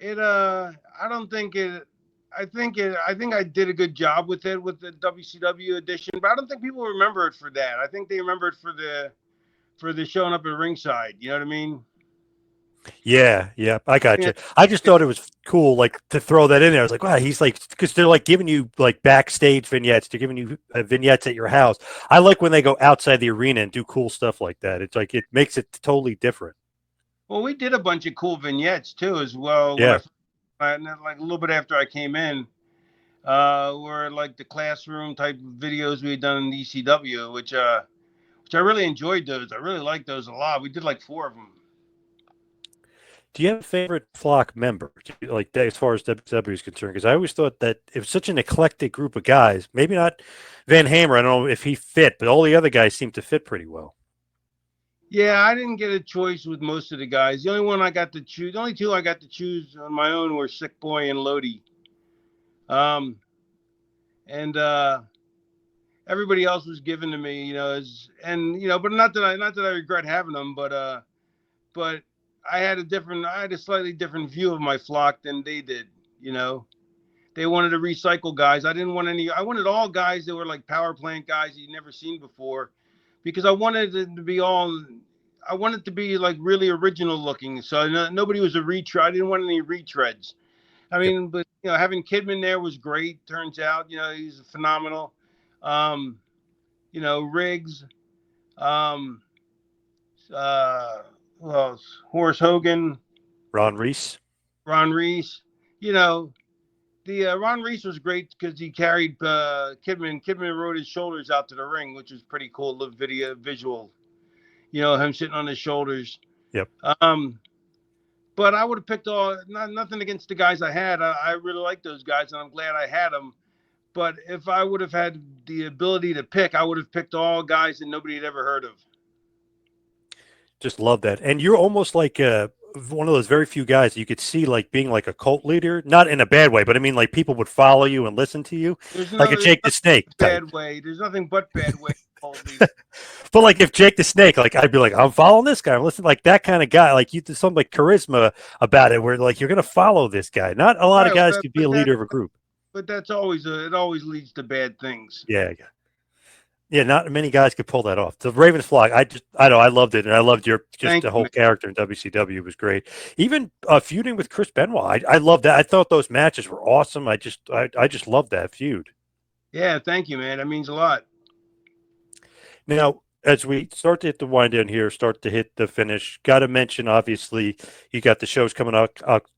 I don't think it. I think I did a good job with it with the WCW edition, but I don't think people remember it for that. I think they remember it for the showing up at ringside. You know what I mean? Yeah, yeah, I got Yeah, you. I just thought it was cool, like to throw that in there. I was like, wow, he's like, because they're like giving you like backstage vignettes. They're giving you vignettes at your house. I like when they go outside the arena and do cool stuff like that. It's like it makes it totally different. well, we did a bunch of cool vignettes too, as well. When Yeah. like a little bit after I came in, were like the classroom type videos we had done in ECW, which I really enjoyed those. I really liked those a lot. We did like four of them. Do you have a favorite flock member, like that, as far as WCW is concerned? Because I always thought that it was such an eclectic group of guys. Maybe not Van Hammer. I don't know if he fit, but all the other guys seem to fit pretty well. Yeah, I didn't get a choice with most of the guys. The only one I got to choose, the only two I got to choose on my own were Sick Boy and Lodi. Um, and everybody else was given to me, but not that I regret having them, but I had a slightly different view of my flock than they did. You know, they wanted to recycle guys. I didn't want any. I wanted all guys that were like power plant guys you'd never seen before, because I wanted it to be all. I wanted to be like really original looking. So nobody was a retread. I didn't want any retreads. I Yep. mean, but having Kidman there was great. Turns out, he's phenomenal. Um, Riggs, um, uh, who else? Horace Hogan, Ron Reese. Ron Reese. You know, the Ron Reese was great because he carried Kidman. Kidman rode his shoulders out to the ring, which was pretty cool. The video visual, him sitting on his shoulders. Yep. Um, but I would have picked nothing against the guys I had. I really like those guys, and I'm glad I had them. But if I would have had the ability to pick, I would have picked all guys that nobody had ever heard of. Just love that. And you're almost like one of those very few guys you could see like being like a cult leader, not in a bad way, but I mean like people would follow you and listen to you, like a There's Jake the Snake type. bad way. There's nothing but bad way. Cult leader. But like if Jake the Snake, like I'd be like, I'm following this guy. I'm listening, like that kind of guy. Like you, there's some like charisma about it, where like you're gonna follow this guy. Not a lot of Right, guys could be a leader of a group. but that's always it always leads to bad things. Yeah, yeah. Not many guys could pull that off. The Ravens flock, I know, I loved it, and I loved your just Thank the you, whole man. character in WCW was great. Even feuding with Chris Benoit, I love that. I thought those matches were awesome. I just loved that feud. Yeah, thank you, man. That means a lot. Now, as we start to hit the wind down here, start to hit the finish, got to mention, obviously, you got the shows coming up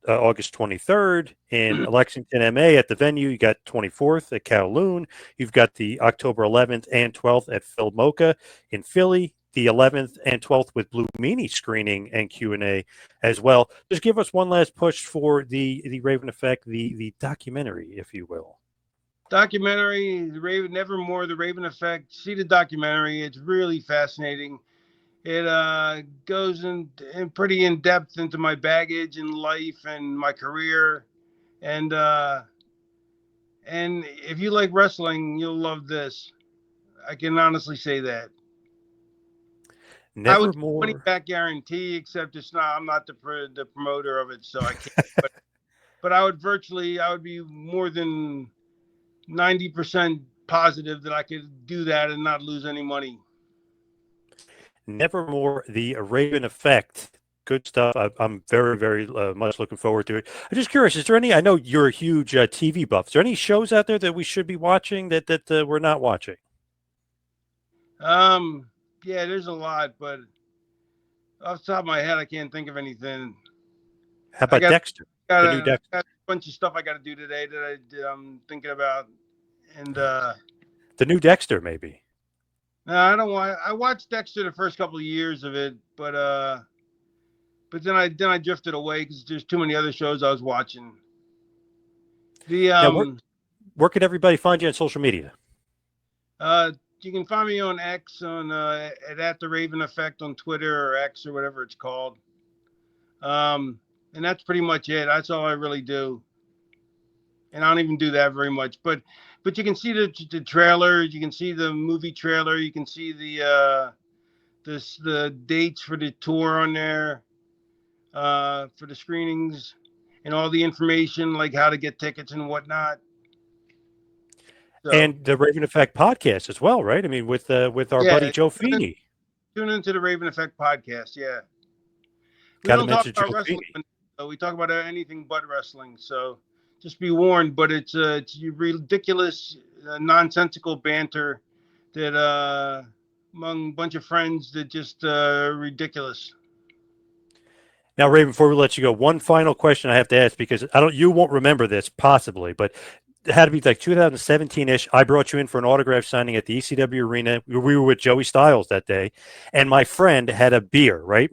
August 23rd in Lexington, MA at the venue. You got 24th at Kowloon. You've got the October 11th and 12th at Phil Mocha in Philly, the 11th and 12th with Blue Meanie screening and Q&A as well. Just give us one last push for the Raven Effect, the documentary, if you will. Documentary, the Raven, Nevermore, the Raven Effect. See the documentary. It's really fascinating. It goes in pretty in depth into my baggage in life and my career, and if you like wrestling, you'll love this. I can honestly say that. I would give money Nevermore. back guarantee, except it's not. I'm not the promoter of it, so I can't. But I would be more than 90% positive that I could do that and not lose any money. Nevermore, the Raven Effect. Good stuff. I'm very, very much looking forward to it. I'm just curious, is there any, I know you're a huge TV buff. Is there any shows out there that we should be watching that we're not watching? Yeah, there's a lot, but off the top of my head, I can't think of anything. How I about Dexter? The new got Dexter. a bunch of stuff I got to do today that I'm thinking about. And The new Dexter, maybe. no, I don't want. I watched Dexter the first couple of years of it, but then I drifted away because there's too many other shows I was watching. The Now, where could everybody find you on social media? You can find me on X on at the Raven Effect on Twitter or X or whatever it's called. And that's pretty much it. That's all I really do. And I don't even do that very much. But you can see the trailers. You can see the movie trailer. You can see the dates for the tour on there for the screenings. and all the information, like how to get tickets and whatnot. So, and the Raven Effect podcast as well, right? I mean, with our buddy Joe Feeney. Tune into the Raven Effect podcast. Yeah, we Got to don't talk mention about Joe wrestling. Feeney. We talk about anything but wrestling. So just be warned. But it's ridiculous, nonsensical banter that among a bunch of friends that just ridiculous. Now, Raven, before we let you go, one final question I have to ask, because you won't remember this possibly, but it had to be like 2017-ish. I brought you in for an autograph signing at the ECW arena. We were with Joey Styles that day, and my friend had a beer, right?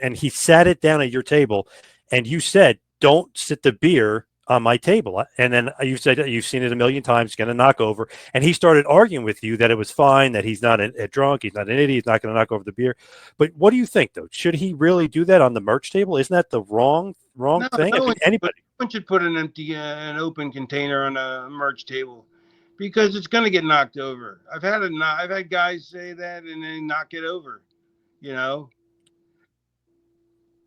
And he sat it down at your table, and you said, "Don't sit the beer on my table." And then you said you've seen it a million times, going to knock over. And he started arguing with you that it was fine, that he's not a drunk, he's not an idiot, he's not going to knock over the beer. But what do you think, though? Should he really do that on the merch table? Isn't that the wrong thing? No, anybody should put an open container on a merch table, because it's going to get knocked over. I've had guys say that and then knock it over, you know.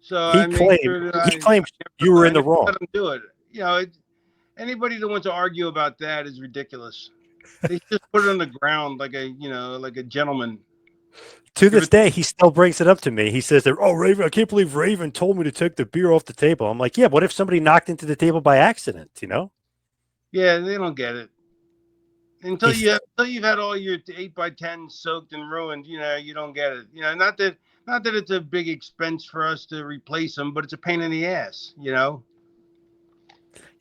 So he claims you were in the wrong. Let him do it. You know, anybody that wants to argue about that is ridiculous. They just put it on the ground like a gentleman. To this day, he still brings it up to me. He says that, "Oh, Raven, I can't believe Raven told me to take the beer off the table." I'm like, yeah, what if somebody knocked into the table by accident, you know? Yeah, they don't get it. Until you've had all your 8x10 soaked and ruined, you don't get it. Not that it's a big expense for us to replace them, but it's a pain in the ass,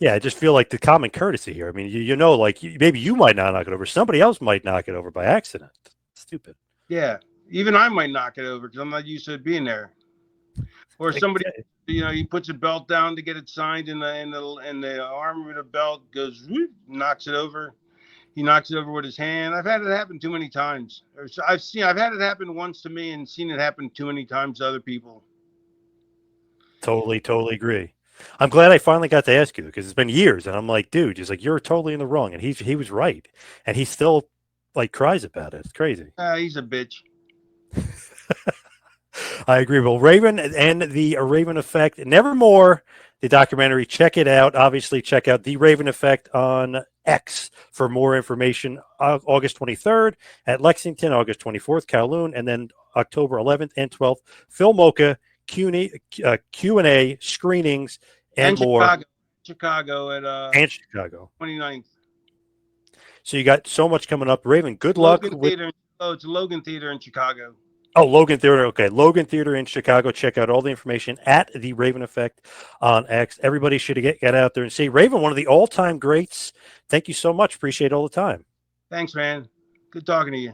Yeah, I just feel like the common courtesy here. I mean, like maybe you might not knock it over. Somebody else might knock it over by accident. Stupid. Yeah, even I might knock it over because I'm not used to it being there. Or somebody, he puts a belt down to get it signed, and the arm of the belt goes, whoop, knocks it over. He knocks it over with his hand. I've had it happen too many times. I've had it happen once to me and seen it happen too many times to other people. Totally agree. I'm glad I finally got to ask you, because it's been years, and I'm like, dude, he's like, you're totally in the wrong, and he was right, and he still like cries about it. It's crazy. He's a bitch. I agree. Well, Raven and the Raven Effect, Nevermore, the documentary. Check it out. Obviously, check out the Raven Effect on X for more information. August 23rd at Lexington, August 24th, Kowloon, and then October 11th and 12th, Phil Mocha, Q&A screenings and more. Chicago and Chicago 29th. So you got so much coming up. Raven, good luck. It's Logan Theater in Chicago. Oh, Logan Theater. Okay. Logan Theater in Chicago. Check out all the information at the Raven Effect on X. Everybody should get out there and see Raven, one of the all-time greats. Thank you so much. Appreciate all the time. Thanks, man. Good talking to you.